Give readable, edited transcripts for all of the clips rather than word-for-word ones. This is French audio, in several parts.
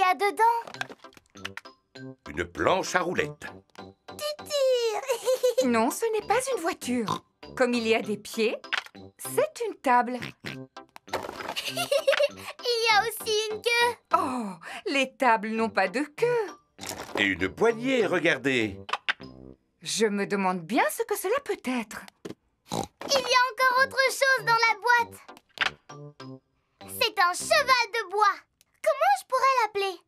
a dedans? Une planche à roulettes. Tu tires. Non, ce n'est pas une voiture. Comme il y a des pieds, c'est une table. Il y a aussi une queue. Oh, les tables n'ont pas de queue. Et une poignée, regardez. Je me demande bien ce que cela peut être. Il y a encore autre chose dans la boîte. C'est un cheval de bois. Comment je pourrais l'appeler?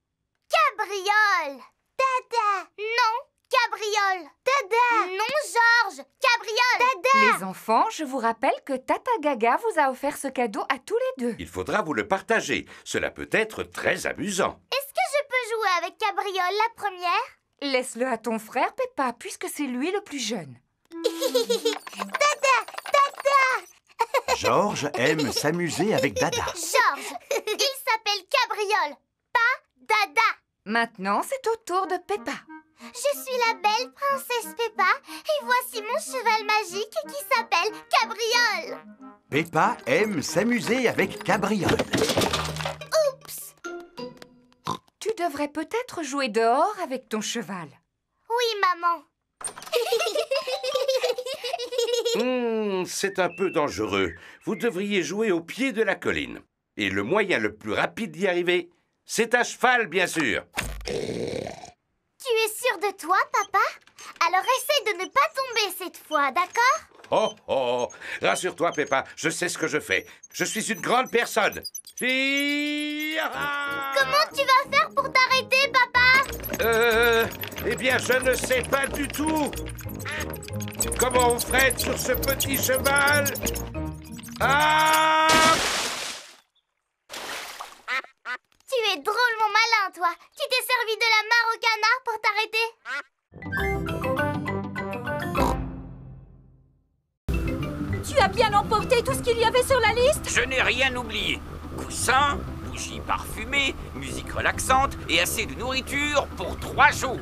Cabriole. Dada. Non, cabriole. Dada. Non, Georges. Cabriole. Dada. Les enfants, je vous rappelle que Tata Gaga vous a offert ce cadeau à tous les deux. Il faudra vous le partager. Cela peut être très amusant. Est-ce que je peux jouer avec Cabriole la première? Laisse-le à ton frère, Peppa, puisque c'est lui le plus jeune. Dada. Dada. Georges aime s'amuser avec Dada. Georges. Il s'appelle Cabriole, pas Dada. Maintenant, c'est au tour de Peppa. Je suis la belle princesse Peppa et voici mon cheval magique qui s'appelle Cabriole. Peppa aime s'amuser avec Cabriole. Oups. Tu devrais peut-être jouer dehors avec ton cheval. Oui, maman. C'est un peu dangereux. Vous devriez jouer au pied de la colline. Et le moyen le plus rapide d'y arriver, c'est à cheval, bien sûr. Tu es sûr de toi, papa? Alors essaie de ne pas tomber cette fois, d'accord? Oh, oh, rassure-toi, Peppa, je sais ce que je fais. Je suis une grande personne. Comment tu vas faire pour t'arrêter, papa? Eh bien, je ne sais pas du tout. Comment on freine sur ce petit cheval? Ah! Tu es drôlement malin, toi. Tu t'es servi de la mare au canard pour t'arrêter? Tu as bien emporté tout ce qu'il y avait sur la liste? Je n'ai rien oublié. Coussins, bougies parfumées, musique relaxante et assez de nourriture pour 3 jours.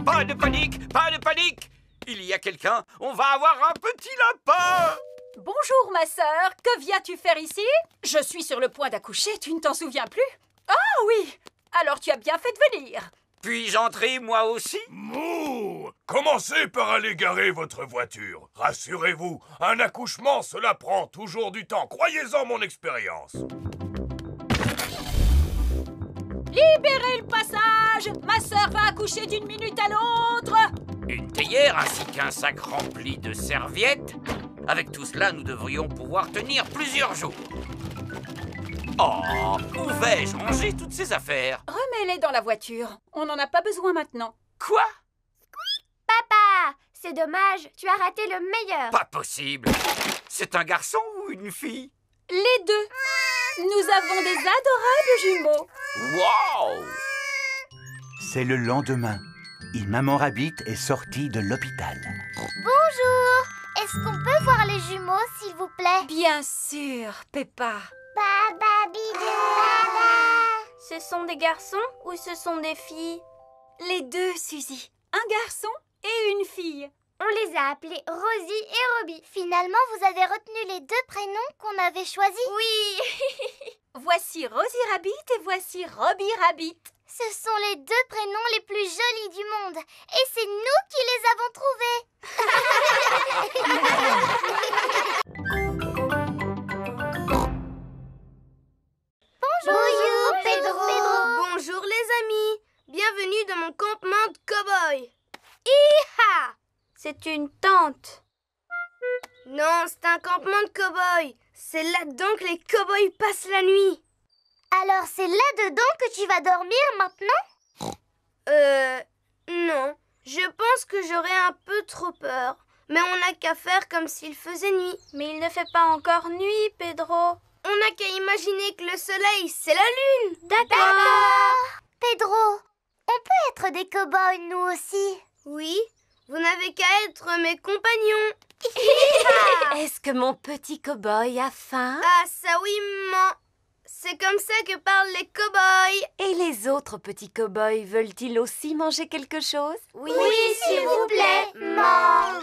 Pas de panique, pas de panique. Il y a quelqu'un, on va avoir un petit lapin. Bonjour, ma sœur. Que viens-tu faire ici? Je suis sur le point d'accoucher, tu ne t'en souviens plus? Ah oui. Alors tu as bien fait de venir. Puis-je entrer moi aussi? Mouh! Commencez par aller garer votre voiture. Rassurez-vous, un accouchement, cela prend toujours du temps. Croyez-en mon expérience. Libérez le passage. Ma sœur va accoucher d'une minute à l'autre. Une théière ainsi qu'un sac rempli de serviettes. Avec tout cela, nous devrions pouvoir tenir plusieurs jours. Oh, où vais-je ranger toutes ces affaires? Remets-les dans la voiture. On n'en a pas besoin maintenant. Quoi? Papa, c'est dommage, tu as raté le meilleur. Pas possible. C'est un garçon ou une fille? Les deux. Nous avons des adorables jumeaux. Wow! C'est le lendemain. Et Maman Rabbit est sortie de l'hôpital. Bonjour. Est-ce qu'on peut voir les jumeaux, s'il vous plaît? Bien sûr, Peppa. Baba bidou. Baba. Ce sont des garçons ou ce sont des filles? Les deux, Suzy. Un garçon et une fille. On les a appelés Rosie et Robbie. Finalement, vous avez retenu les deux prénoms qu'on avait choisis? Oui. Voici Rosie Rabbit et voici Robbie Rabbit. Ce sont les deux prénoms les plus jolis du monde. Et c'est nous qui les avons trouvés. Bonjour, Pedro. Bonjour les amis. Bienvenue dans mon campement de cow-boy. Hi-ha! C'est une tente. Non, c'est un campement de cow-boy. C'est là-dedans que les cow-boys passent la nuit. Alors c'est là-dedans que tu vas dormir maintenant? Non. Je pense que j'aurais un peu trop peur. Mais on n'a qu'à faire comme s'il faisait nuit. Mais il ne fait pas encore nuit, Pedro. On n'a qu'à imaginer que le soleil, c'est la lune. D'accord. Pedro, on peut être des cow-boys nous aussi? Oui, vous n'avez qu'à être mes compagnons. Est-ce que mon petit cow-boy a faim? Ah, ça oui, maman. C'est comme ça que parlent les cow-boys. Et les autres petits cow-boys veulent-ils aussi manger quelque chose? Oui, s'il vous plaît, maman.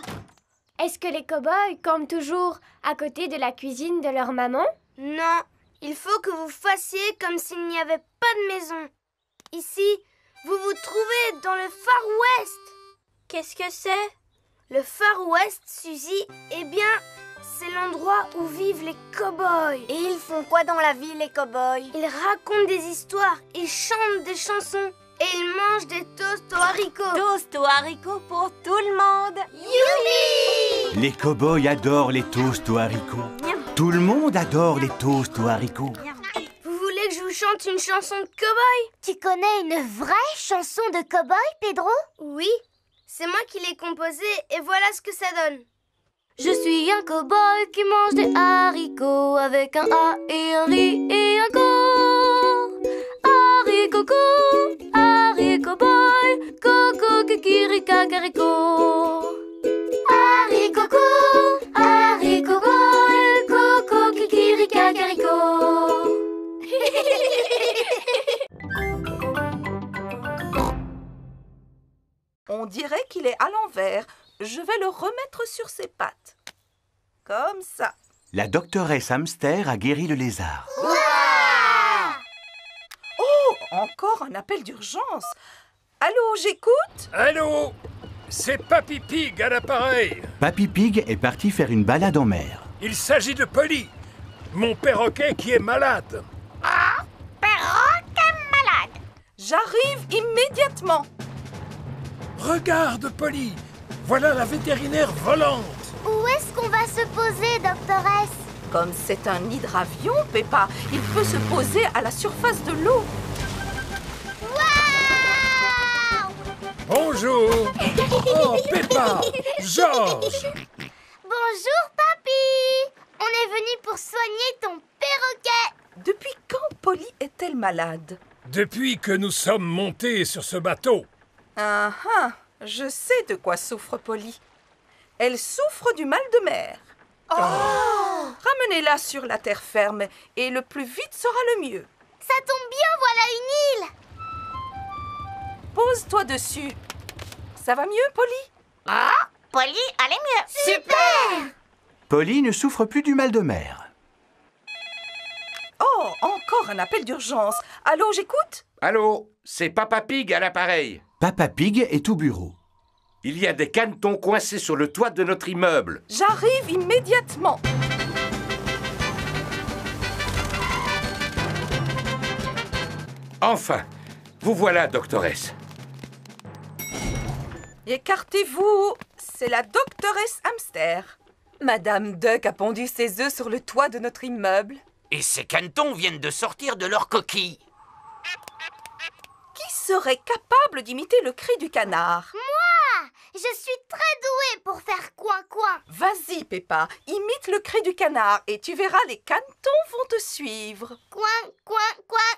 Est-ce que les cow-boys campent toujours à côté de la cuisine de leur maman? Non, Il faut que vous fassiez comme s'il n'y avait pas de maison. Ici, vous vous trouvez dans le Far West. Qu'est-ce que c'est? Le Far West, Suzy, eh bien, c'est l'endroit où vivent les cow-boys. Et ils font quoi dans la vie, les cow-boys? Ils racontent des histoires, ils chantent des chansons et ils mangent des toasts aux haricots. Toast aux haricots pour tout le monde. Youpi! Les cow-boys adorent les toasts aux haricots. Tout le monde adore les toasts aux haricots. Vous voulez que je vous chante une chanson de cow-boy? Tu connais une vraie chanson de cow-boy, Pedro? Oui, c'est moi qui l'ai composée et voilà ce que ça donne. Je suis un cow-boy qui mange des haricots avec un A et un riz et un co. Haricot co, haricot boy, coco kikiri kakariko. Haricot co, haricot boy, coco kikiri kakariko. On dirait qu'il est à l'envers. Je vais le remettre sur ses pattes. Comme ça. La doctoresse Hamster a guéri le lézard. Oh, encore un appel d'urgence. Allô, j'écoute? Allô? C'est Papy Pig à l'appareil. Papy Pig est parti faire une balade en mer. Il s'agit de Polly, mon perroquet qui est malade. J'arrive immédiatement. Regarde, Polly, voilà la vétérinaire volante. Où est-ce qu'on va se poser, doctoresse? Comme c'est un hydravion, Peppa, il peut se poser à la surface de l'eau. Waouh! Bonjour. Oh, Peppa, Georges. Bonjour, papy! On est venu pour soigner ton perroquet. Depuis quand Polly est-elle malade? Depuis que nous sommes montés sur ce bateau. Ah ah, je sais de quoi souffre Polly. Elle souffre du mal de mer. Ramenez-la sur la terre ferme et le plus vite sera le mieux. Ça tombe bien, voilà une île. Pose-toi dessus. Ça va mieux, Polly? Polly, allez mieux. Super! Polly ne souffre plus du mal de mer. Oh, encore un appel d'urgence. Allô, j'écoute? Allô, c'est Papa Pig à l'appareil. Papa Pig est au bureau. Il y a des canetons coincés sur le toit de notre immeuble. J'arrive immédiatement. Enfin, vous voilà, doctoresse. Écartez-vous. C'est la doctoresse Hamster. Madame Duck a pondu ses œufs sur le toit de notre immeuble. Et ces canetons viennent de sortir de leur coquille. Qui serait capable d'imiter le cri du canard? Moi! Je suis très douée pour faire coin-coin. Vas-y, Peppa, imite le cri du canard et tu verras, les canetons vont te suivre. Coin, coin, coin.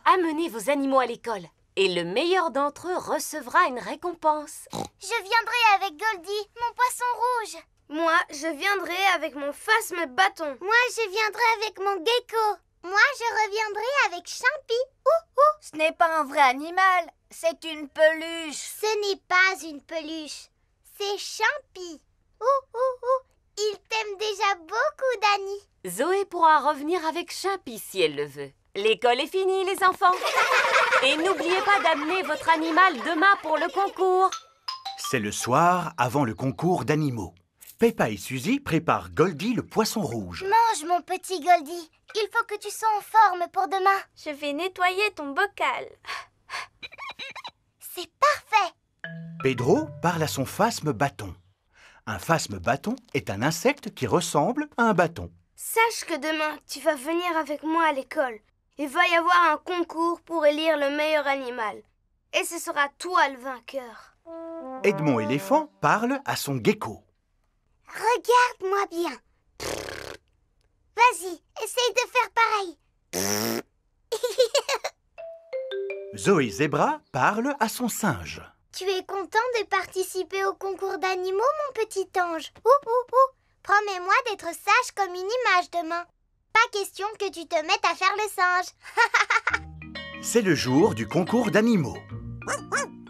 Amenez vos animaux à l'école et le meilleur d'entre eux recevra une récompense. Je viendrai avec Goldie, mon poisson rouge. Moi, je viendrai avec mon phasme bâton. Moi, je viendrai avec mon gecko. Moi, je reviendrai avec Champy. Ouh. Ce n'est pas un vrai animal, c'est une peluche. Ce n'est pas une peluche, c'est Champy. Ouh. Il t'aime déjà beaucoup, Dani. Zoé pourra revenir avec Champy si elle le veut. L'école est finie, les enfants. Et n'oubliez pas d'amener votre animal demain pour le concours. C'est le soir avant le concours d'animaux. Peppa et Suzy préparent Goldie le poisson rouge. Mange, mon petit Goldie. Il faut que tu sois en forme pour demain. Je vais nettoyer ton bocal. C'est parfait. Pedro parle à son phasme bâton. Un phasme bâton est un insecte qui ressemble à un bâton. Sache que demain, tu vas venir avec moi à l'école. Il va y avoir un concours pour élire le meilleur animal. Et ce sera toi le vainqueur. Edmond éléphant parle à son gecko. Regarde-moi bien. Vas-y, essaye de faire pareil. Zoé Zebra parle à son singe. Tu es content de participer au concours d'animaux, mon petit ange? Ouh. Promets-moi d'être sage comme une image demain. Pas question que tu te mettes à faire le singe. C'est le jour du concours d'animaux.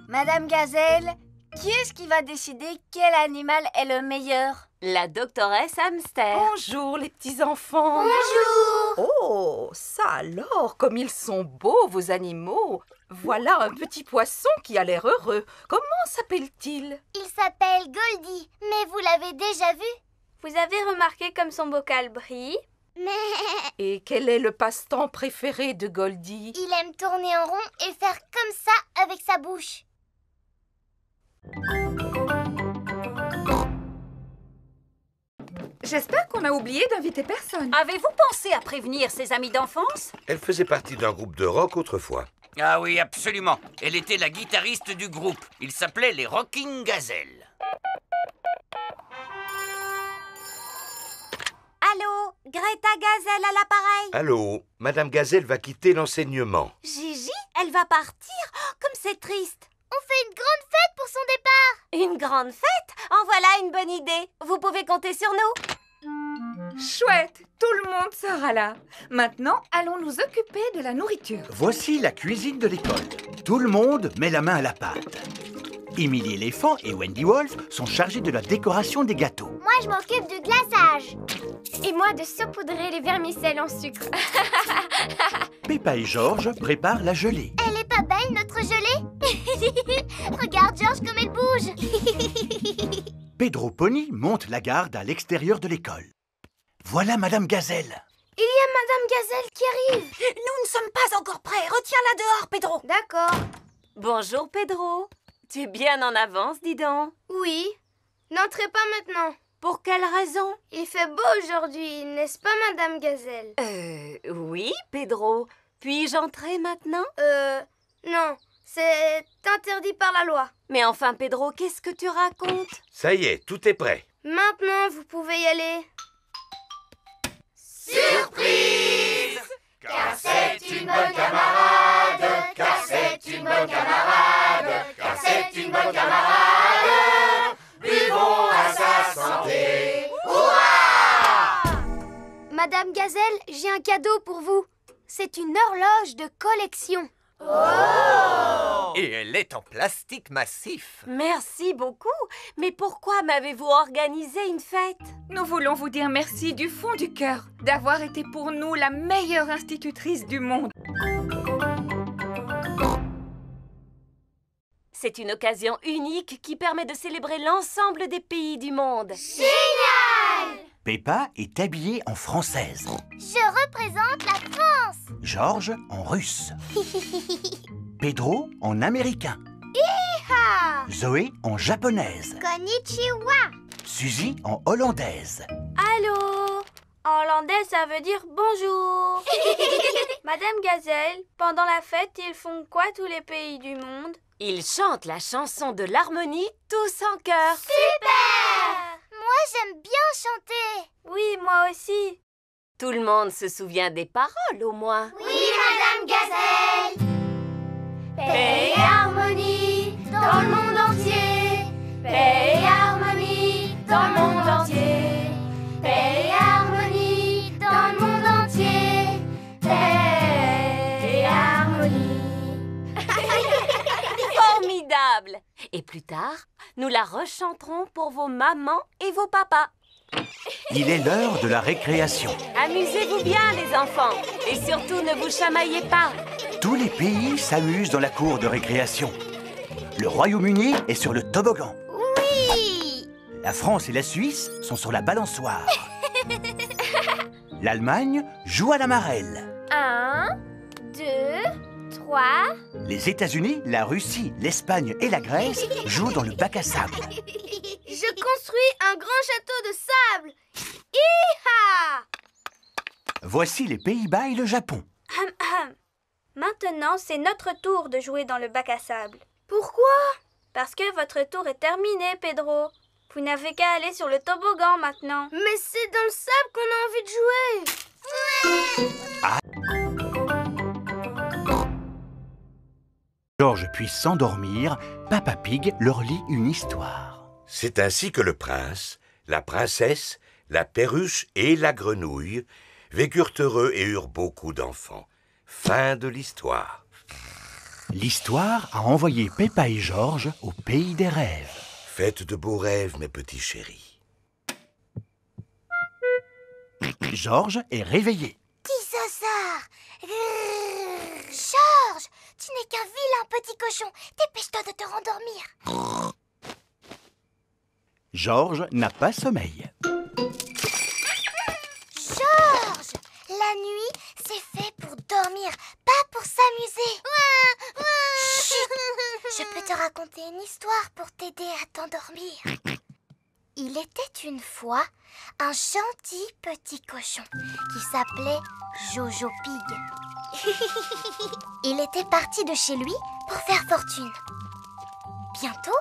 Madame Gazelle, Qui est-ce qui va décider quel animal est le meilleur? La doctoresse Hamster. Bonjour les petits enfants. Bonjour! Oh, ça alors, comme ils sont beaux vos animaux. Voilà un petit poisson qui a l'air heureux. Comment s'appelle-t-il? Il s'appelle Goldie, mais vous l'avez déjà vu? Vous avez remarqué comme son bocal brille? Mais Et quel est le passe-temps préféré de Goldie? il aime tourner en rond et faire comme ça avec sa bouche. J'espère qu'on a oublié d'inviter personne. Avez-vous pensé à prévenir ses amis d'enfance? Elle faisait partie d'un groupe de rock autrefois. Ah oui, absolument. Elle était la guitariste du groupe. Il s'appelait les Rocking Gazelles. Allô, Greta Gazelle à l'appareil. Allô, Madame Gazelle va quitter l'enseignement. Gigi, elle va partir? Oh, comme c'est triste. On fait une grande fête pour son départ. Une grande fête? En voilà une bonne idée. Vous pouvez compter sur nous. Chouette, tout le monde sera là. Maintenant, allons nous occuper de la nourriture. Voici la cuisine de l'école. Tout le monde met la main à la pâte. Emily Éléphant et Wendy Wolf sont chargés de la décoration des gâteaux. Moi, je m'occupe du glaçage. Et moi de saupoudrer les vermicelles en sucre. Peppa et George préparent la gelée. Elle est pas belle, notre gelée? Regarde, George, comme elle bouge. Pedro Pony monte la garde à l'extérieur de l'école. Voilà Madame Gazelle. Il y a Madame Gazelle qui arrive. Nous ne sommes pas encore prêts. Retiens-la dehors, Pedro. D'accord. Bonjour Pedro. Tu es bien en avance, dis donc. Oui. N'entrez pas maintenant. Pour quelle raison? Il fait beau aujourd'hui, n'est-ce pas, Madame Gazelle? Oui, Pedro. Puis-je entrer maintenant? Non. C'est interdit par la loi. Mais enfin, Pedro, qu'est-ce que tu racontes? Ça y est, tout est prêt. Maintenant, vous pouvez y aller. Surprise! Car c'est une bonne camarade. Car c'est une bonne camarade. Car c'est une bonne camarade. Buvons à sa santé. Hurrah! Madame Gazelle, j'ai un cadeau pour vous. C'est une horloge de collection. Et elle est en plastique massif. Merci beaucoup. Mais pourquoi m'avez-vous organisé une fête? Nous voulons vous dire merci du fond du cœur d'avoir été pour nous la meilleure institutrice du monde. C'est une occasion unique qui permet de célébrer l'ensemble des pays du monde. Génial! Peppa est habillée en française. Je représente la France. George en russe. Pedro en américain. Hi-ha! Zoé en japonaise. Konnichiwa. Suzy en hollandaise. Allô? En hollandais, ça veut dire bonjour. Madame Gazelle, pendant la fête, ils font quoi tous les pays du monde? Ils chantent la chanson de l'harmonie tous en chœur. Super! Moi, j'aime bien chanter. Oui, moi aussi. Tout le monde se souvient des paroles au moins. Oui, Madame Gazelle. Paix et harmonie dans le monde entier. Paix et harmonie dans le monde entier. Paix et harmonie dans le monde entier. Paix et harmonie. Formidable! Et plus tard, nous la rechanterons pour vos mamans et vos papas. Il est l'heure de la récréation. Amusez-vous bien, les enfants. Et surtout, ne vous chamaillez pas. Tous les pays s'amusent dans la cour de récréation. Le Royaume-Uni est sur le toboggan. Oui! La France et la Suisse sont sur la balançoire. L'Allemagne joue à la marelle. 1, 2, 3. Les États-Unis, la Russie, l'Espagne et la Grèce jouent dans le bac à sable. Je construis un grand château de sable. Hi-ha! Voici les Pays-Bas et le Japon. Maintenant, c'est notre tour de jouer dans le bac à sable. Pourquoi? Parce que votre tour est terminé, Pedro. Vous n'avez qu'à aller sur le toboggan maintenant. Mais c'est dans le sable qu'on a envie de jouer. George puis s'endormir, Papa Pig leur lit une histoire. C'est ainsi que le prince, la princesse, la perruche et la grenouille vécurent heureux et eurent beaucoup d'enfants. Fin de l'histoire. L'histoire a envoyé Peppa et George au pays des rêves. Faites de beaux rêves, mes petits chéris. George est réveillé. Dinosaure! George, tu n'es qu'un vilain petit cochon. Dépêche-toi de te rendormir. George n'a pas sommeil. George, la nuit, c'est fait pour dormir, pas pour s'amuser. Chut! Je peux te raconter une histoire pour t'aider à t'endormir. Il était une fois un gentil petit cochon qui s'appelait Jojo Pig. Il était parti de chez lui pour faire fortune. Bientôt,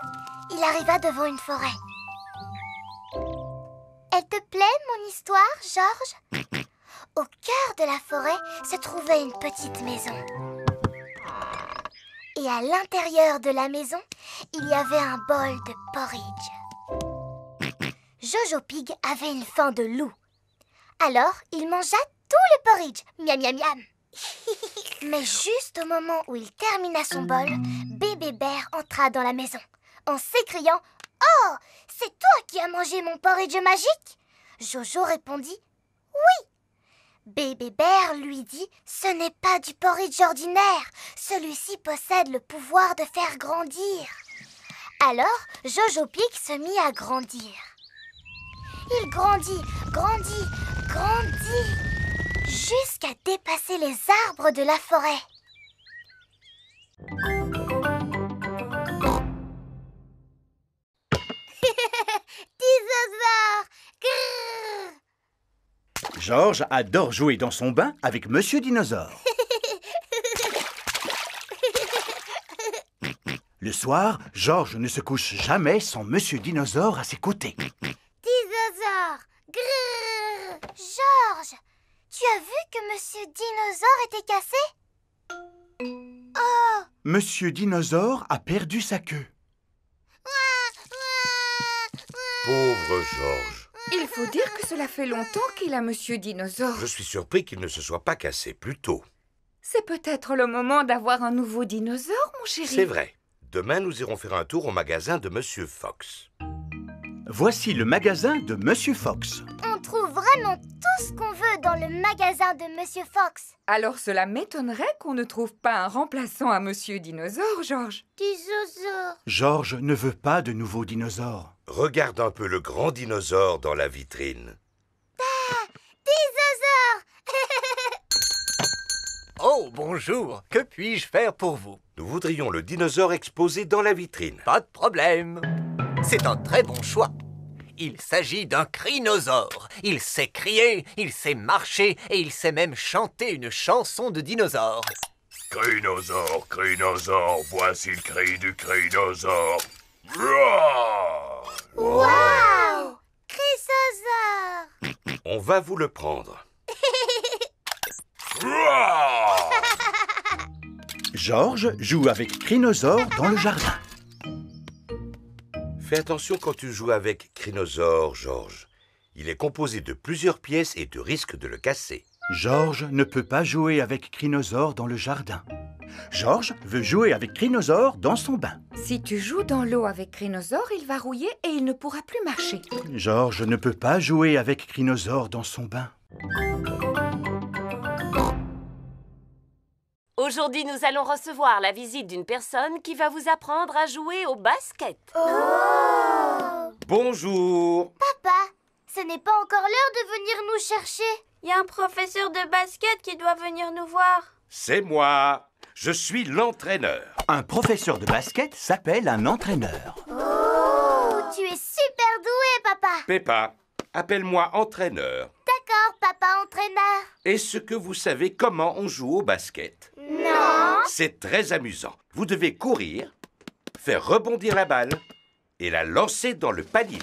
il arriva devant une forêt. Elle te plaît, mon histoire, George? Au cœur de la forêt se trouvait une petite maison. Et à l'intérieur de la maison, il y avait un bol de porridge. Jojo Pig avait une faim de loup. Alors, il mangea tout le porridge. Miam, miam, miam. Mais juste au moment où il termina son bol, Bébé Bear entra dans la maison en s'écriant « Oh, c'est toi qui as mangé mon porridge magique ?» Jojo répondit « Oui ». Bébé Bear lui dit « Ce n'est pas du porridge ordinaire. Celui-ci possède le pouvoir de faire grandir. » Alors, Jojo Pig se mit à grandir. Il grandit, grandit, grandit, jusqu'à dépasser les arbres de la forêt. Dinosaure! Grrr! George adore jouer dans son bain avec Monsieur Dinosaure. Le soir, George ne se couche jamais sans Monsieur Dinosaure à ses côtés. Dinosaure! Grrr! George, tu as vu que Monsieur Dinosaure était cassé? Oh! Monsieur Dinosaure a perdu sa queue. Pauvre George. Il faut dire que cela fait longtemps qu'il a Monsieur Dinosaure. Je suis surpris qu'il ne se soit pas cassé plus tôt. C'est peut-être le moment d'avoir un nouveau dinosaure, mon chéri. C'est vrai. Demain, nous irons faire un tour au magasin de Monsieur Fox. Voici le magasin de Monsieur Fox. On trouve vraiment tout ce qu'on veut dans le magasin de Monsieur Fox. Alors cela m'étonnerait qu'on ne trouve pas un remplaçant à Monsieur Dinosaure, George. Dinosaure. George ne veut pas de nouveaux dinosaures. Regarde un peu le grand dinosaure dans la vitrine. Ah! Dinosaure! Oh, bonjour. Que puis-je faire pour vous? Nous voudrions le dinosaure exposé dans la vitrine. Pas de problème. C'est un très bon choix. Il s'agit d'un crinosaure. Il sait crier, il sait marcher et il sait même chanter une chanson de dinosaure. Crinosaure, crinosaure, voici le cri du crinosaure. Roar! Wow! Crinosaure! On va vous le prendre. Roar! George joue avec Crinosaure dans le jardin. Fais attention quand tu joues avec Crinosaure, George. Il est composé de plusieurs pièces et tu risques de le casser. George ne peut pas jouer avec Crinosaure dans le jardin. George veut jouer avec Crinosaure dans son bain. Si tu joues dans l'eau avec Crinosaure, il va rouiller et il ne pourra plus marcher. George ne peut pas jouer avec Crinosaure dans son bain. Aujourd'hui, nous allons recevoir la visite d'une personne qui va vous apprendre à jouer au basket. Oh! Bonjour. Papa, ce n'est pas encore l'heure de venir nous chercher. Il y a un professeur de basket qui doit venir nous voir. C'est moi. Je suis l'entraîneur. Un professeur de basket s'appelle un entraîneur. Oh! Tu es super doué, papa. Peppa, appelle-moi entraîneur. D'accord, papa entraîneur. Est-ce que vous savez comment on joue au basket? Non. C'est très amusant. Vous devez courir, faire rebondir la balle et la lancer dans le panier.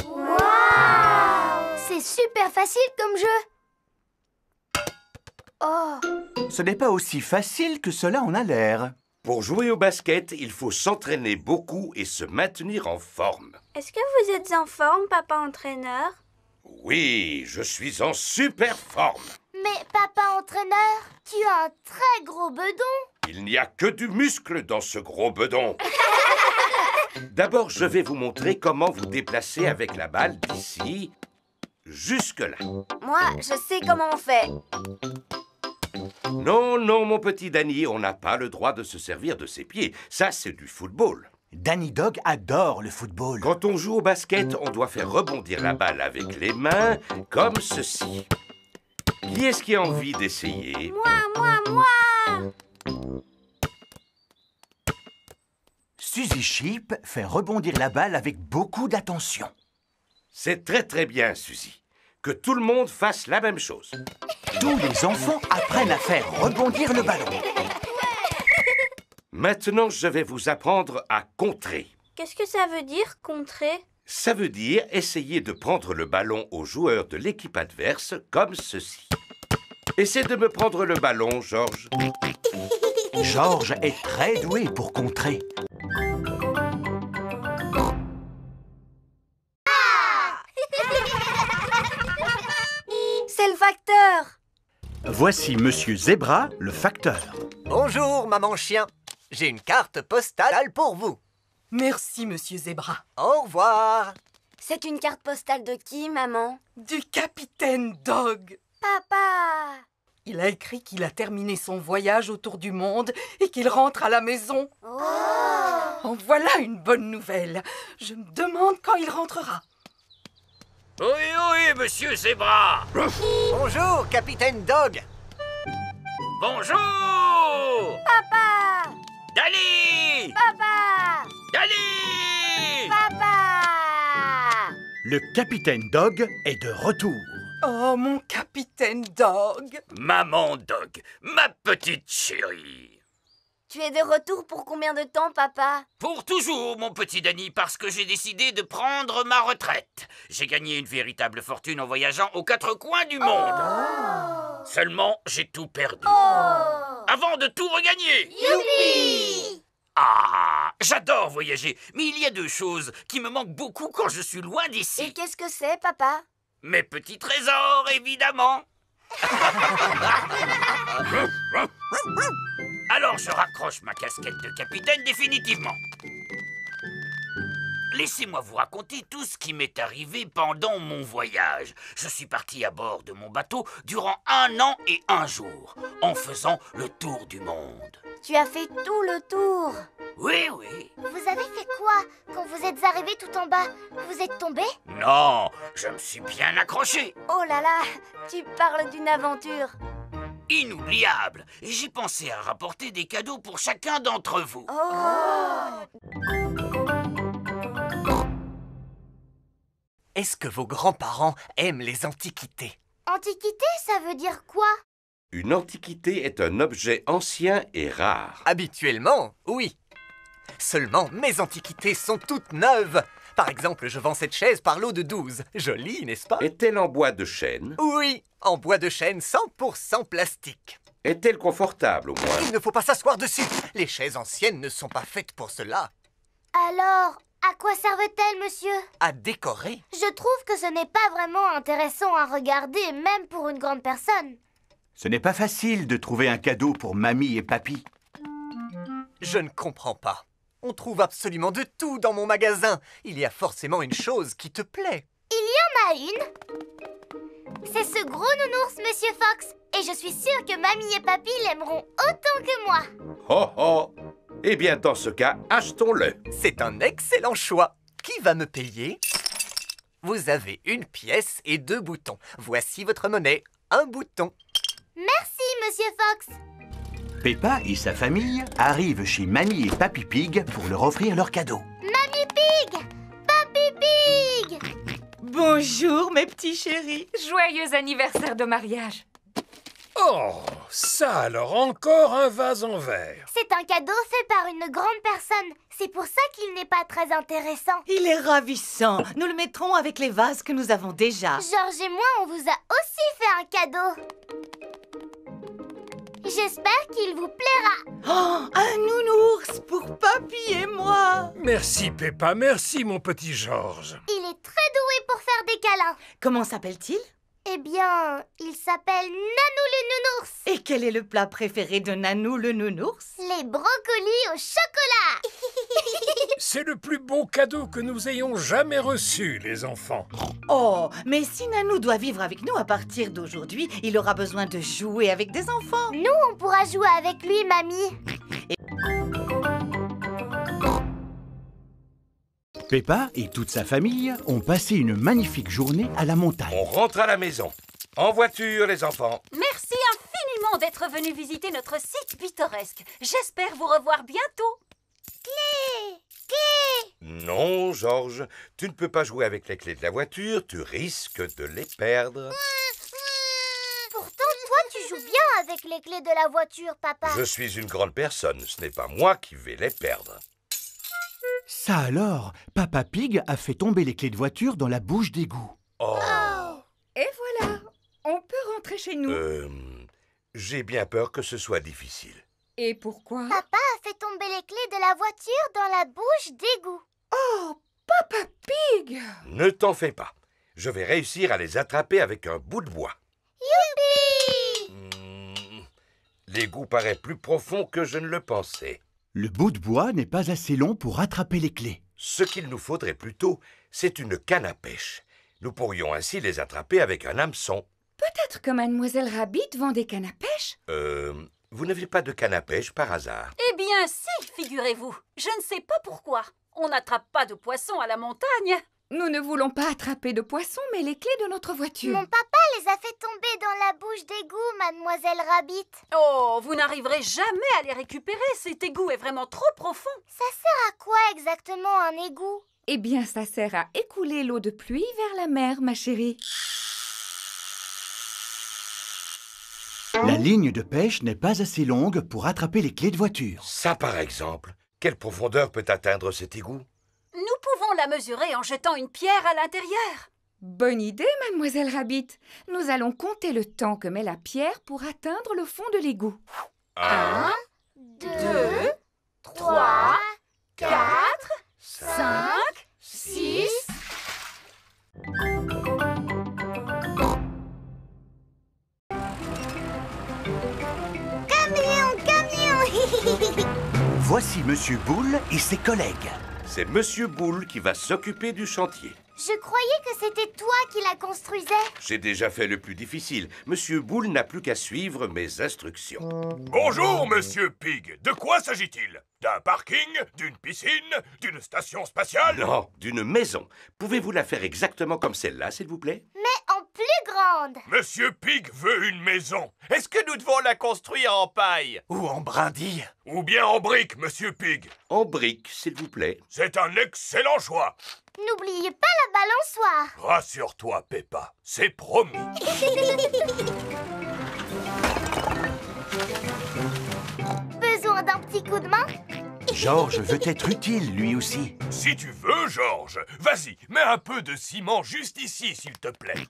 Wow! C'est super facile comme jeu. Oh! Ce n'est pas aussi facile que cela en a l'air. Pour jouer au basket, il faut s'entraîner beaucoup et se maintenir en forme. Est-ce que vous êtes en forme, papa entraîneur? Oui, je suis en super forme. Mais papa entraîneur, tu as un très gros bedon. Il n'y a que du muscle dans ce gros bedon. D'abord, je vais vous montrer comment vous déplacer avec la balle d'ici jusque-là. Moi, je sais comment on fait. Non, non, mon petit Danny, on n'a pas le droit de se servir de ses pieds. Ça, c'est du football. Danny Dog adore le football. Quand on joue au basket, on doit faire rebondir la balle avec les mains, comme ceci. Qui est-ce qui a envie d'essayer? Moi. Suzy Sheep fait rebondir la balle avec beaucoup d'attention. C'est très très bien, Suzy. Que tout le monde fasse la même chose. Tous les enfants apprennent à faire rebondir le ballon. Maintenant, je vais vous apprendre à contrer. Qu'est-ce que ça veut dire, contrer? Ça veut dire essayer de prendre le ballon aux joueurs de l'équipe adverse comme ceci. Essaie de me prendre le ballon, Georges. Georges est très doué pour contrer. C'est le facteur. Voici Monsieur Zebra, le facteur. Bonjour, maman chien. J'ai une carte postale pour vous. Merci, Monsieur Zebra. Au revoir. C'est une carte postale de qui, maman? Du capitaine Dog. Papa! Il a écrit qu'il a terminé son voyage autour du monde et qu'il rentre à la maison. Oh! En voilà une bonne nouvelle. Je me demande quand il rentrera. Oui, monsieur Zebra. Bonjour, capitaine Dog. Bonjour. Papa! Danny. Papa! Danny. Papa! Le capitaine Dog est de retour. Oh, mon capitaine Dog. Maman Dog, ma petite chérie. Tu es de retour pour combien de temps, papa? Pour toujours, mon petit Danny, parce que j'ai décidé de prendre ma retraite. J'ai gagné une véritable fortune en voyageant aux quatre coins du monde. Oh! Seulement, j'ai tout perdu. Oh! Avant de tout regagner. Youpi! Ah, j'adore voyager, mais il y a deux choses qui me manquent beaucoup quand je suis loin Et d'ici. qu'est-ce que c'est, papa? Mes petits trésors, évidemment. Alors je raccroche ma casquette de capitaine définitivement. Laissez-moi vous raconter tout ce qui m'est arrivé pendant mon voyage. Je suis parti à bord de mon bateau durant 1 an et 1 jour, en faisant le tour du monde. Tu as fait tout le tour. Oui. Vous avez fait quoi quand vous êtes arrivé tout en bas? Vous êtes tombé? Non, je me suis bien accroché. Oh là là, tu parles d'une aventure. Inoubliable. Et j'ai pensé à rapporter des cadeaux pour chacun d'entre vous. Est-ce que vos grands-parents aiment les antiquités? Antiquité, ça veut dire quoi? Une antiquité est un objet ancien et rare. Habituellement, oui. Seulement, mes antiquités sont toutes neuves. Par exemple, je vends cette chaise par lot de 12. Jolie, n'est-ce pas? Est-elle en bois de chêne? Oui, en bois de chêne 100% plastique. Est-elle confortable, au moins? Il ne faut pas s'asseoir dessus. Les chaises anciennes ne sont pas faites pour cela. Alors, à quoi servent-elles, monsieur? À décorer. Je trouve que ce n'est pas vraiment intéressant à regarder, même pour une grande personne. Ce n'est pas facile de trouver un cadeau pour mamie et papy. Je ne comprends pas. On trouve absolument de tout dans mon magasin. Il y a forcément une chose qui te plaît. Il y en a une. C'est ce gros nounours, monsieur Fox. Et je suis sûre que mamie et papy l'aimeront autant que moi. Oh oh! Eh bien, dans ce cas, achetons-le. C'est un excellent choix. Qui va me payer? Vous avez 1 pièce et 2 boutons. Voici votre monnaie. 1 bouton. Merci, monsieur Fox. Peppa et sa famille arrivent chez Mamie et Papy Pig pour leur offrir leur cadeau. Mamie Pig! Papy Pig! Bonjour, mes petits chéris. Joyeux anniversaire de mariage. Oh, ça alors, encore un vase en verre. C'est un cadeau fait par une grande personne. C'est pour ça qu'il n'est pas très intéressant. Il est ravissant. Nous le mettrons avec les vases que nous avons déjà. Georges et moi, on vous a aussi fait un cadeau. J'espère qu'il vous plaira. Oh, un nounours pour papy et moi. Merci Peppa, merci mon petit Georges. Il est très doué pour faire des câlins. Comment s'appelle-t-il? Eh bien, il s'appelle Nanou le nounours. Et quel est le plat préféré de Nanou le nounours? Les brocolis au chocolat. C'est le plus beau cadeau que nous ayons jamais reçu, les enfants. Oh, mais si Nanou doit vivre avec nous à partir d'aujourd'hui, il aura besoin de jouer avec des enfants. Nous, on pourra jouer avec lui, mamie. Peppa et toute sa famille ont passé une magnifique journée à la montagne. On rentre à la maison. En voiture, les enfants. Merci infiniment d'être venu visiter notre site pittoresque. J'espère vous revoir bientôt. Clé! Non, Georges, tu ne peux pas jouer avec les clés de la voiture, tu risques de les perdre. Pourtant, toi, tu joues bien avec les clés de la voiture, papa. Je suis une grande personne, ce n'est pas moi qui vais les perdre. Ça alors, Papa Pig a fait tomber les clés de voiture dans la bouche d'égout. Oh. Et voilà, on peut rentrer chez nous. J'ai bien peur que ce soit difficile. Et pourquoi? Papa a fait tomber les clés de la voiture dans la bouche d'égout. Oh, Papa Pig! Ne t'en fais pas. Je vais réussir à les attraper avec un bout de bois. Youpi! L'égout paraît plus profond que je ne le pensais. Le bout de bois n'est pas assez long pour attraper les clés. Ce qu'il nous faudrait plutôt, c'est une canne à pêche. Nous pourrions ainsi les attraper avec un hameçon. Peut-être que Mademoiselle Rabbit vend des cannes à pêche? Vous n'avez pas de canne à pêche par hasard? Eh bien si, figurez-vous. Je ne sais pas pourquoi. On n'attrape pas de poissons à la montagne. Nous ne voulons pas attraper de poissons, mais les clés de notre voiture. Mon papa les a fait tomber dans la bouche d'égout, Mademoiselle Rabbit. Oh, vous n'arriverez jamais à les récupérer. Cet égout est vraiment trop profond. Ça sert à quoi exactement un égout? Eh bien, ça sert à écouler l'eau de pluie vers la mer, ma chérie. La ligne de pêche n'est pas assez longue pour attraper les clés de voiture. Ça, par exemple. Quelle profondeur peut atteindre cet égout? Nous pouvons la mesurer en jetant une pierre à l'intérieur. Bonne idée, Mademoiselle Rabbit. Nous allons compter le temps que met la pierre pour atteindre le fond de l'égout. 1, 2, 3, 4, 5, 6... Camion! Voici Monsieur Boule et ses collègues. C'est Monsieur Boule qui va s'occuper du chantier. Je croyais que c'était toi qui la construisais. J'ai déjà fait le plus difficile. Monsieur Boule n'a plus qu'à suivre mes instructions. Bonjour, Monsieur Pig. De quoi s'agit-il? D'un parking? D'une piscine? D'une station spatiale? Non, d'une maison. Pouvez-vous la faire exactement comme celle-là, s'il vous plaît? Mais en plus grande. Monsieur Pig veut une maison. Est-ce que nous devons la construire en paille? Ou en brindille? Ou bien en briques, Monsieur Pig? En briques, s'il vous plaît. C'est un excellent choix. N'oubliez pas la balançoire. Rassure-toi, Peppa. C'est promis. Besoin d'un petit coup de main? Georges veut être utile, lui aussi. Si tu veux, Georges, vas-y, mets un peu de ciment juste ici, s'il te plaît.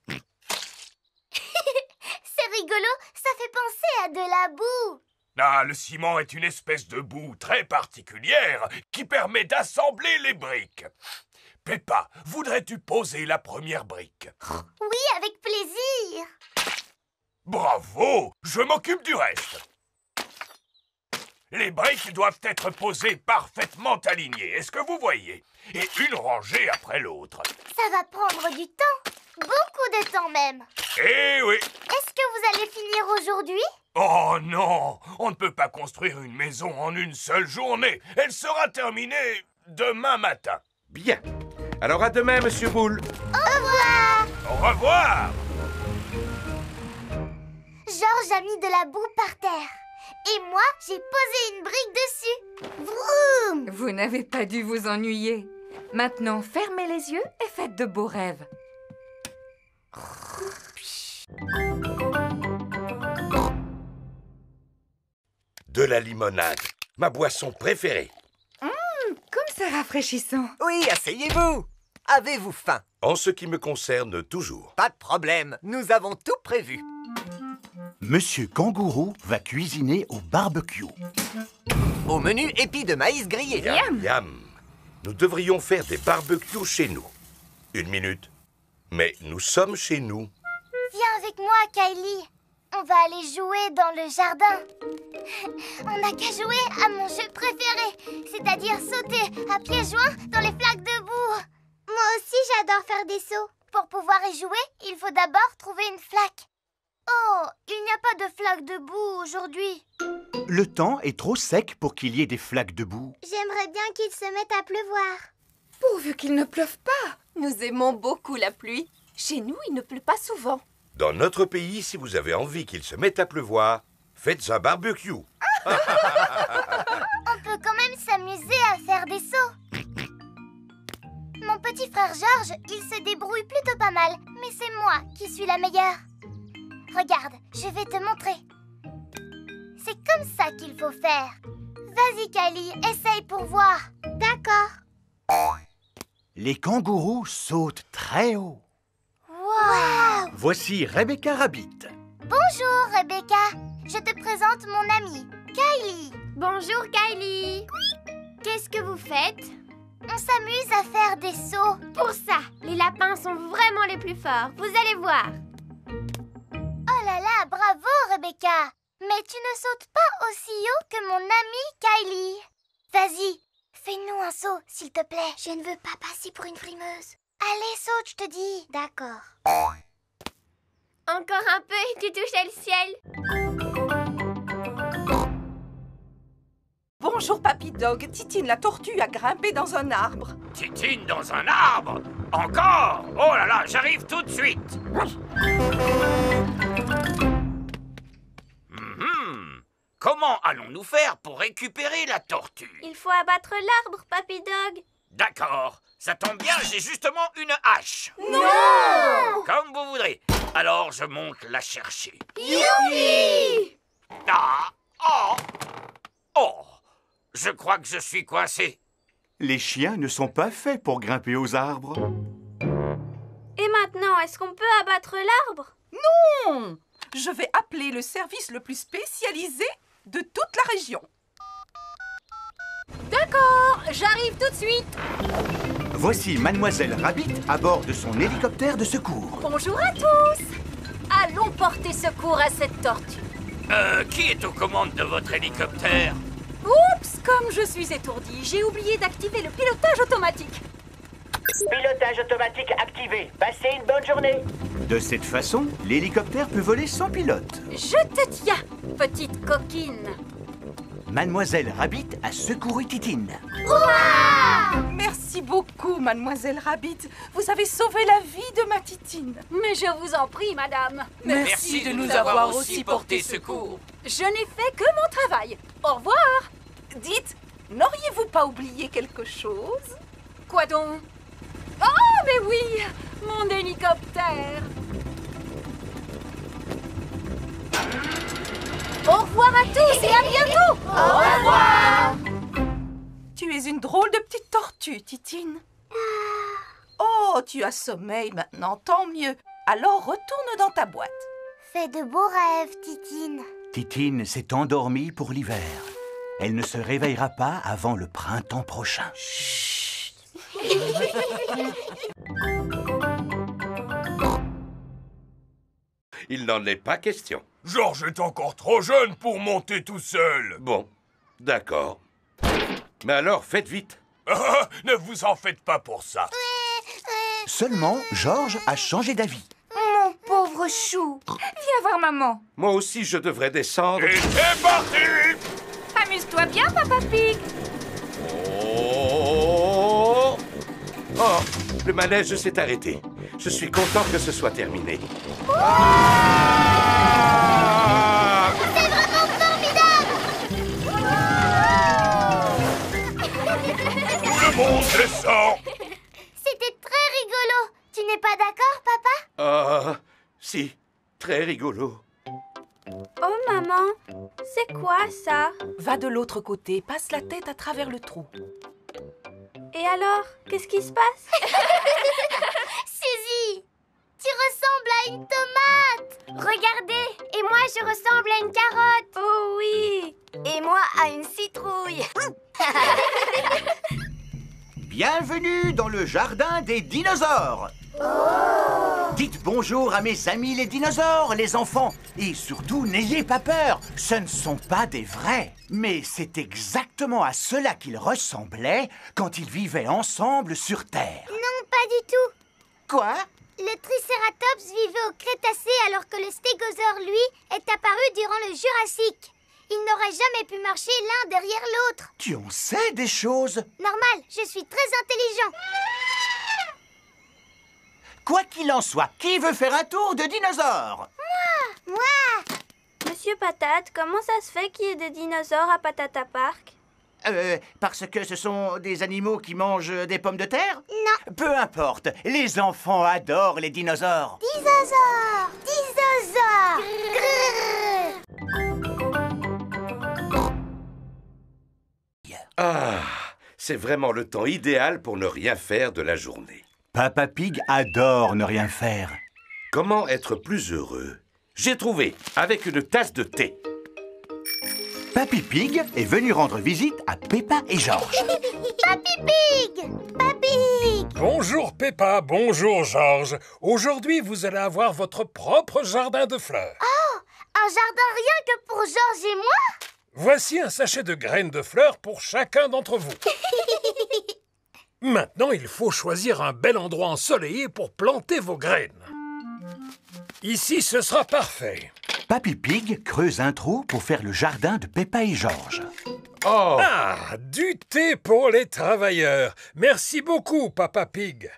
C'est rigolo, ça fait penser à de la boue. Ah, le ciment est une espèce de boue très particulière qui permet d'assembler les briques. Peppa, voudrais-tu poser la première brique? Oui, avec plaisir. Bravo, je m'occupe du reste. Les briques doivent être posées parfaitement alignées, est-ce que vous voyez? Et une rangée après l'autre. Ça va prendre du temps, beaucoup de temps même. Eh oui. Est-ce que vous allez finir aujourd'hui? Oh non, on ne peut pas construire une maison en une seule journée. Elle sera terminée demain matin. Bien. Alors à demain, Monsieur Boule. Au revoir. Au revoir. Georges a mis de la boue par terre. Et moi, j'ai posé une brique dessus. Vroom! Vous n'avez pas dû vous ennuyer. Maintenant, fermez les yeux et faites de beaux rêves. De la limonade, ma boisson préférée. Comme c'est rafraîchissant. Oui, asseyez-vous. Avez-vous faim? En ce qui me concerne, toujours. Pas de problème, nous avons tout prévu. Monsieur Kangourou va cuisiner au barbecue. Au menu, épis de maïs grillé. Yam, yam. Nous devrions faire des barbecues chez nous. Une minute. Mais nous sommes chez nous. Viens avec moi, Kylie. On va aller jouer dans le jardin. On n'a qu'à jouer à mon jeu préféré, c'est-à-dire sauter à pieds joints dans les flaques de boue. Moi aussi, j'adore faire des sauts. Pour pouvoir y jouer, il faut d'abord trouver une flaque. Oh, il n'y a pas de flaque de boue aujourd'hui. Le temps est trop sec pour qu'il y ait des flaques de boue. J'aimerais bien qu'il se mette à pleuvoir. Pourvu qu'il ne pleuve pas. Nous aimons beaucoup la pluie. Chez nous, il ne pleut pas souvent. Dans notre pays, si vous avez envie qu'il se mette à pleuvoir, faites un barbecue. On peut quand même s'amuser à faire des sauts. Mon petit frère Georges, il se débrouille plutôt pas mal, mais c'est moi qui suis la meilleure. Regarde, je vais te montrer. C'est comme ça qu'il faut faire. Vas-y, Kylie, essaye pour voir. D'accord. Les kangourous sautent très haut. Wow! Voici Rebecca Rabbit. Bonjour, Rebecca. Je te présente mon amie, Kylie. Bonjour, Kylie. Qu'est-ce que vous faites? On s'amuse à faire des sauts. Pour ça, les lapins sont vraiment les plus forts. Vous allez voir. Oh là là, bravo, Rebecca. Mais tu ne sautes pas aussi haut que mon amie Kylie. Vas-y, fais-nous un saut, s'il te plaît. Je ne veux pas passer pour une frimeuse. Allez, saute, je te dis. D'accord. Encore un peu et tu touches le ciel. Bonjour, Papy Dog. Titine la tortue a grimpé dans un arbre. Titine dans un arbre? Encore? Oh là là, j'arrive tout de suite. Comment allons-nous faire pour récupérer la tortue? Il faut abattre l'arbre, Papy Dog. D'accord, ça tombe bien, j'ai justement une hache. Non! Comme vous voudrez. Alors je monte la chercher. Youpi! Ah! Oh! Oh! Je crois que je suis coincé. Les chiens ne sont pas faits pour grimper aux arbres. Et maintenant, est-ce qu'on peut abattre l'arbre? Non! Je vais appeler le service le plus spécialisé de toute la région. D'accord, j'arrive tout de suite. Voici Mademoiselle Rabbit à bord de son hélicoptère de secours. Bonjour à tous. Allons porter secours à cette tortue. Qui est aux commandes de votre hélicoptère? Oups, comme je suis étourdie, j'ai oublié d'activer le pilotage automatique. Pilotage automatique activé. Passez une bonne journée. De cette façon, l'hélicoptère peut voler sans pilote. Je te tiens, petite coquine. Mademoiselle Rabbit a secouru Titine. Merci beaucoup, Mademoiselle Rabbit. vous avez sauvé la vie de ma Titine. Mais je vous en prie, madame. Merci de nous avoir aussi porté secours. Je n'ai fait que mon travail. Au revoir. Dites, n'auriez-vous pas oublié quelque chose? Quoi donc? Oh, mais oui, mon hélicoptère. Au revoir à tous et à bientôt. Au revoir. Tu es une drôle de petite tortue, Titine. Oh, tu as sommeil maintenant, tant mieux. Alors retourne dans ta boîte. Fais de beaux rêves, Titine. Titine s'est endormie pour l'hiver. Elle ne se réveillera pas avant le printemps prochain. Chut. Il n'en est pas question. Georges est encore trop jeune pour monter tout seul. Bon, d'accord. Mais alors, faites vite. Ne vous en faites pas pour ça. Seulement, Georges a changé d'avis. Mon pauvre chou. Viens voir maman. Moi aussi, je devrais descendre. Et c'est parti! Amuse-toi bien, Papa Pig. Oh! Oh, le manège s'est arrêté. Je suis content que ce soit terminé. Ah! C'est vraiment formidable! Tout le monde descend! C'était très rigolo. Tu n'es pas d'accord, papa? Ah, si, très rigolo. Oh, maman, c'est quoi ça? Va de l'autre côté, passe la tête à travers le trou. Et alors, qu'est-ce qui se passe? Suzy, tu ressembles à une tomate. Regardez, et moi je ressemble à une carotte. Oh oui. Et moi à une citrouille. Bienvenue dans le jardin des dinosaures. Dites bonjour à mes amis les dinosaures, les enfants. Et surtout, n'ayez pas peur. Ce ne sont pas des vrais. Mais c'est exactement à cela qu'ils ressemblaient quand ils vivaient ensemble sur Terre. Non, pas du tout. Quoi? Le Tricératops vivait au Crétacé alors que le Stégosaure, lui, est apparu durant le Jurassique. Ils n'auraient jamais pu marcher l'un derrière l'autre. Tu en sais des choses? Normal, je suis très intelligent. Quoi qu'il en soit, qui veut faire un tour de dinosaure? Moi! Monsieur Patate, comment ça se fait qu'il y ait des dinosaures à Patata Park? Parce que ce sont des animaux qui mangent des pommes de terre? Non. Peu importe, les enfants adorent les dinosaures. Dinosaure! Dinosaure! Ah, c'est vraiment le temps idéal pour ne rien faire de la journée. Papa Pig adore ne rien faire. Comment être plus heureux? J'ai trouvé, avec une tasse de thé. Papy Pig est venu rendre visite à Peppa et Georges. Papy Pig! Papy! Bonjour Peppa, bonjour Georges. Aujourd'hui, vous allez avoir votre propre jardin de fleurs. Oh! Un jardin rien que pour Georges et moi? Voici un sachet de graines de fleurs pour chacun d'entre vous. Maintenant, il faut choisir un bel endroit ensoleillé pour planter vos graines. Ici, ce sera parfait. Papy Pig creuse un trou pour faire le jardin de Peppa et Georges. Oh! Ah, du thé pour les travailleurs. Merci beaucoup, Papa Pig.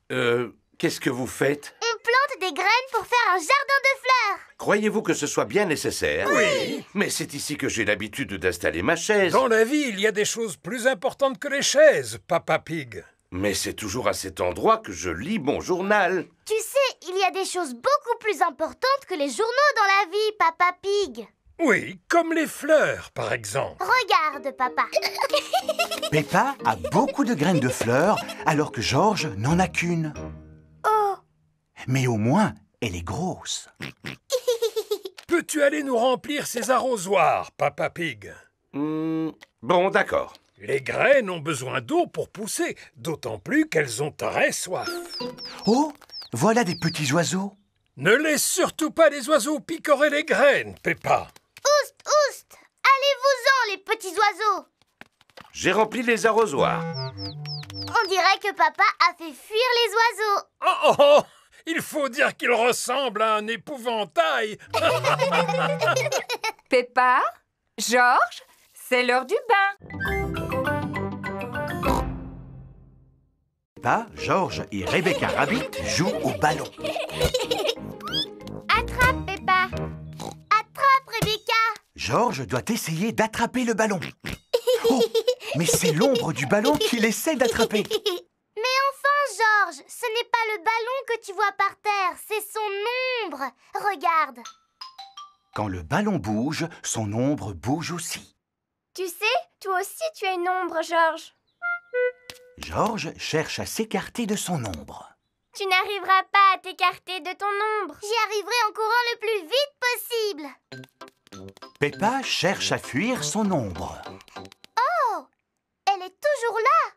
Qu'est-ce que vous faites? On plante des graines pour faire un jardin de fleurs. Croyez-vous que ce soit bien nécessaire? Oui. Mais c'est ici que j'ai l'habitude d'installer ma chaise. Dans la vie, il y a des choses plus importantes que les chaises, Papa Pig. Mais c'est toujours à cet endroit que je lis mon journal. Tu sais, il y a des choses beaucoup plus importantes que les journaux dans la vie, Papa Pig. Oui, comme les fleurs, par exemple. Regarde, papa. Peppa a beaucoup de graines de fleurs, alors que Georges n'en a qu'une. Oh! Mais au moins, elle est grosse. Peux-tu aller nous remplir ces arrosoirs, Papa Pig? Bon, d'accord. Les graines ont besoin d'eau pour pousser, d'autant plus qu'elles ont très soif. Oh, voilà des petits oiseaux. Ne laisse surtout pas les oiseaux picorer les graines, Peppa. Oust, oust! Allez-vous-en, les petits oiseaux! J'ai rempli les arrosoirs. On dirait que papa a fait fuir les oiseaux. Oh, oh, oh! Il faut dire qu'il ressemble à un épouvantail. Peppa, Georges, c'est l'heure du bain. Peppa, Georges et Rebecca Rabbit jouent au ballon. Attrape, Peppa. Attrape, Rebecca. Georges doit essayer d'attraper le ballon. Oh, mais c'est l'ombre du ballon qu'il essaie d'attraper. Mais enfin, Georges, ce n'est pas le ballon que tu vois par terre, c'est son ombre. Regarde. Quand le ballon bouge, son ombre bouge aussi. Tu sais, toi aussi tu as une ombre, Georges. Georges cherche à s'écarter de son ombre. Tu n'arriveras pas à t'écarter de ton ombre. J'y arriverai en courant le plus vite possible. Peppa cherche à fuir son ombre. Oh! Elle est toujours là.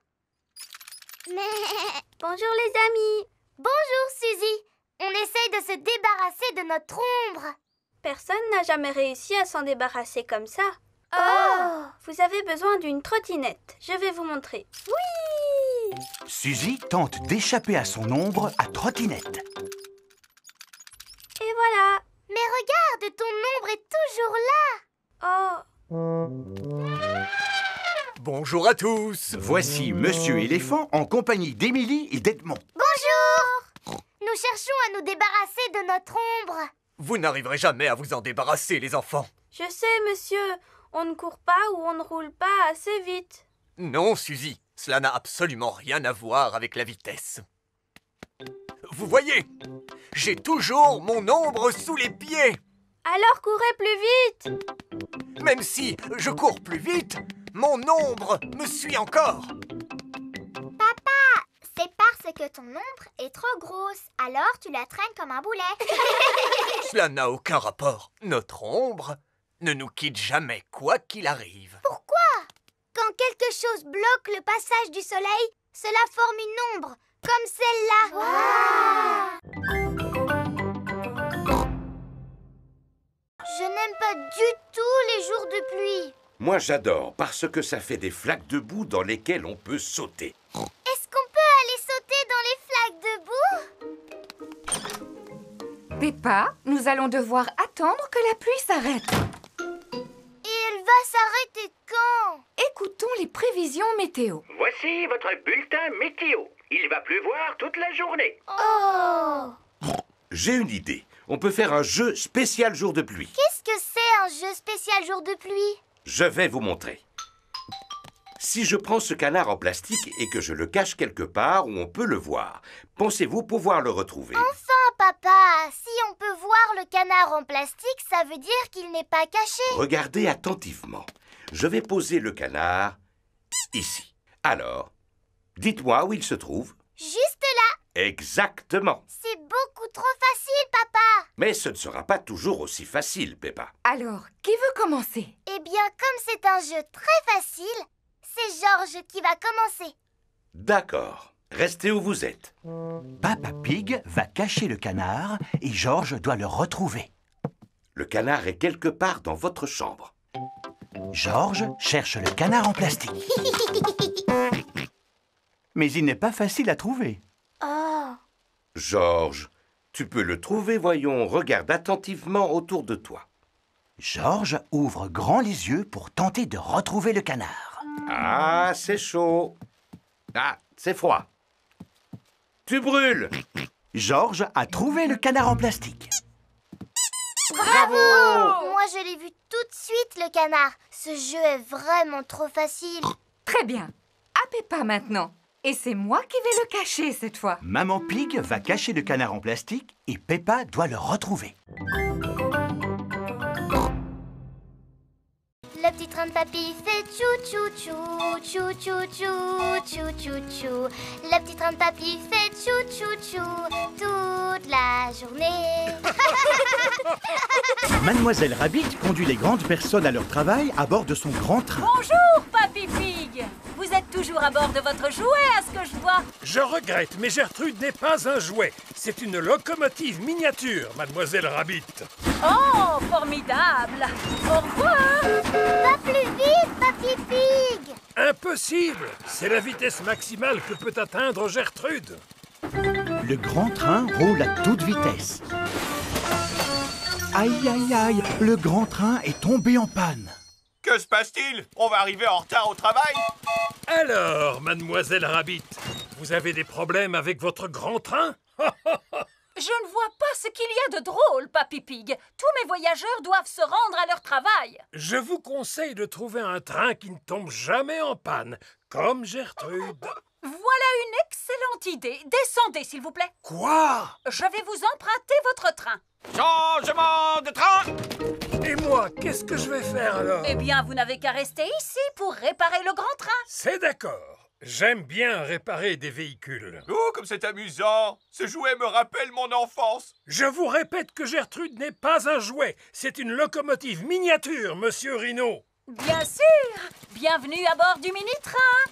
Mais... Bonjour les amis. Bonjour, Suzy. On essaye de se débarrasser de notre ombre. Personne n'a jamais réussi à s'en débarrasser comme ça. Oh! Vous avez besoin d'une trottinette. Je vais vous montrer. Oui! Suzy tente d'échapper à son ombre à trottinette. Et voilà. Mais regarde, ton ombre est toujours là. Oh! Bonjour à tous. Voici Monsieur Éléphant en compagnie d'Émilie et d'Edmond. Bonjour! Nous cherchons à nous débarrasser de notre ombre. Vous n'arriverez jamais à vous en débarrasser, les enfants. Je sais, monsieur. On ne court pas ou on ne roule pas assez vite. Non, Suzy, cela n'a absolument rien à voir avec la vitesse. Vous voyez, j'ai toujours mon ombre sous les pieds. Alors courez plus vite. Même si je cours plus vite, mon ombre me suit encore. Papa, c'est parce que ton ombre est trop grosse. Alors tu la traînes comme un boulet. Cela n'a aucun rapport. Notre ombre ne nous quitte jamais, quoi qu'il arrive. Pourquoi? Quand quelque chose bloque le passage du soleil, cela forme une ombre, comme celle-là. Wow! Moi, j'adore parce que ça fait des flaques de boue dans lesquelles on peut sauter. Est-ce qu'on peut aller sauter dans les flaques de boue? Peppa, nous allons devoir attendre que la pluie s'arrête. Et elle va s'arrêter quand? Écoutons les prévisions météo. Voici votre bulletin météo. Il va pleuvoir toute la journée. Oh! J'ai une idée. On peut faire un jeu spécial jour de pluie. Qu'est-ce que c'est un jeu spécial jour de pluie? Je vais vous montrer. Si je prends ce canard en plastique et que je le cache quelque part où on peut le voir, pensez-vous pouvoir le retrouver? Enfin, papa, si on peut voir le canard en plastique, ça veut dire qu'il n'est pas caché. Regardez attentivement. Je vais poser le canard ici. Alors, dites-moi où il se trouve. Juste là. Exactement. C'est beaucoup trop facile, papa. Mais ce ne sera pas toujours aussi facile, Peppa. Alors, qui veut commencer? Eh bien, comme c'est un jeu très facile, c'est Georges qui va commencer. D'accord. Restez où vous êtes. Papa Pig va cacher le canard et Georges doit le retrouver. Le canard est quelque part dans votre chambre. Georges cherche le canard en plastique. Mais il n'est pas facile à trouver. Oh. Georges, tu peux le trouver, voyons. Regarde attentivement autour de toi. Georges ouvre grand les yeux pour tenter de retrouver le canard. Ah, c'est chaud. Ah, c'est froid. Tu brûles. Georges a trouvé le canard en plastique. Bravo! Moi, je l'ai vu tout de suite, le canard. Ce jeu est vraiment trop facile. Très bien. À Peppa maintenant. Et c'est moi qui vais le cacher cette fois. Maman Pig va cacher le canard en plastique et Peppa doit le retrouver. Le petit train de papy fait tchou-tchou-tchou, tchou-tchou-tchou, tchou-tchou-tchou. Le petit train de papy fait tchou-tchou-tchou toute la journée. Mademoiselle Rabbit conduit les grandes personnes à leur travail à bord de son grand train. Bonjour, Papy Pig. Vous êtes toujours à bord de votre jouet, à ce que je vois. Je regrette, mais Gertrude n'est pas un jouet. C'est une locomotive miniature, Mademoiselle Rabbit. Oh, formidable. Au revoir. Va plus vite, Papy Pig. Impossible. C'est la vitesse maximale que peut atteindre Gertrude. Le grand train roule à toute vitesse. Aïe, aïe, aïe, le grand train est tombé en panne. Que se passe-t-il? On va arriver en retard au travail? Alors, Mademoiselle Rabbit, vous avez des problèmes avec votre grand train? Je ne vois pas ce qu'il y a de drôle, Papy Pig. Tous mes voyageurs doivent se rendre à leur travail. Je vous conseille de trouver un train qui ne tombe jamais en panne, comme Gertrude. Voilà une excellente idée. Descendez, s'il vous plaît. Quoi? Je vais vous emprunter votre train. Changement de train! Et moi, qu'est-ce que je vais faire alors? Eh bien, vous n'avez qu'à rester ici pour réparer le grand train. C'est d'accord. J'aime bien réparer des véhicules. Oh, comme c'est amusant! Ce jouet me rappelle mon enfance. Je vous répète que Gertrude n'est pas un jouet. C'est une locomotive miniature, Monsieur Rhino. Bien sûr. Bienvenue à bord du mini-train.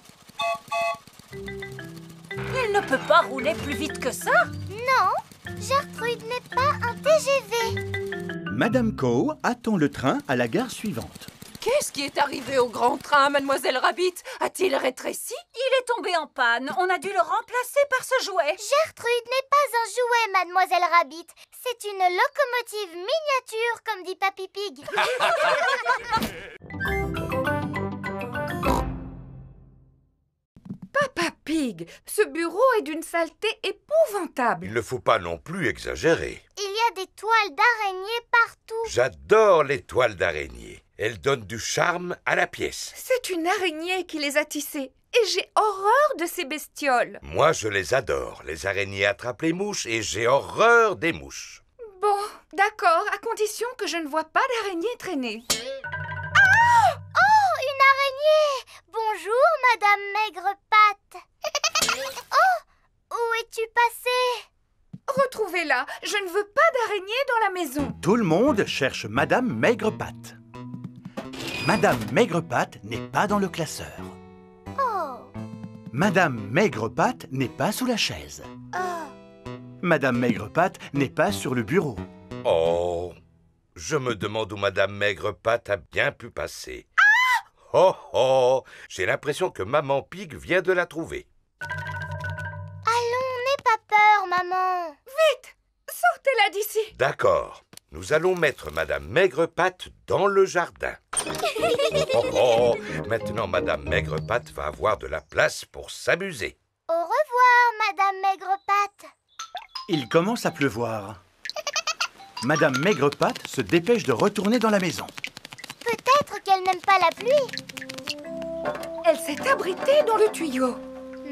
Il ne peut pas rouler plus vite que ça. Non, Gertrude n'est pas un TGV. Madame Cow attend le train à la gare suivante. Qu'est-ce qui est arrivé au grand train, Mademoiselle Rabbit? A-t-il rétréci? Il est tombé en panne. On a dû le remplacer par ce jouet. Gertrude n'est pas un jouet, Mademoiselle Rabbit. C'est une locomotive miniature, comme dit Papy Pig. Papa Pig, ce bureau est d'une saleté épouvantable. Il ne faut pas non plus exagérer. Il y a des toiles d'araignée partout. J'adore les toiles d'araignée. Elles donnent du charme à la pièce. C'est une araignée qui les a tissées. Et j'ai horreur de ces bestioles. Moi, je les adore. Les araignées attrapent les mouches et j'ai horreur des mouches. Bon, d'accord, à condition que je ne vois pas d'araignée traîner. Ah! Oh, une araignée! Bonjour, Madame Maigre-Patte. Oh, où es-tu passée? Retrouvez-la, je ne veux pas d'araignée dans la maison. Tout le monde cherche Madame Maigre-Patte. Madame Maigre-Patte n'est pas dans le classeur. Oh. Madame Maigre-Patte n'est pas sous la chaise. Oh. Madame Maigre-Patte n'est pas sur le bureau. Oh, je me demande où Madame Maigre-Patte a bien pu passer. Oh oh, j'ai l'impression que Maman Pig vient de la trouver. Allons, n'aie pas peur, maman. Vite! Sortez-la d'ici. D'accord. Nous allons mettre Madame Maigrepatte dans le jardin. Oh, oh, oh. Maintenant, Madame Maigrepatte va avoir de la place pour s'amuser. Au revoir, Madame Maigrepatte. Il commence à pleuvoir. Madame Maigrepatte se dépêche de retourner dans la maison. Peut-être qu'elle n'aime pas la pluie. Elle s'est abritée dans le tuyau.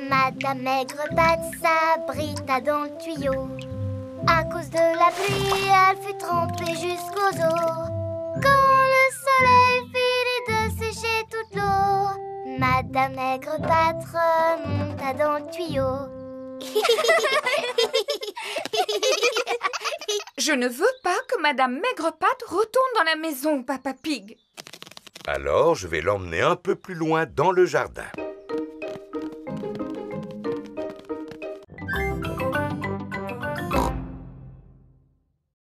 Madame Maigrepatte s'abrita dans le tuyau. À cause de la pluie, elle fut trempée jusqu'aux os. Quand le soleil finit de sécher toute l'eau, Madame Maigrepatte remonta dans le tuyau. Je ne veux pas que Madame Maigrepatte retourne dans la maison, Papa Pig. Alors, je vais l'emmener un peu plus loin dans le jardin.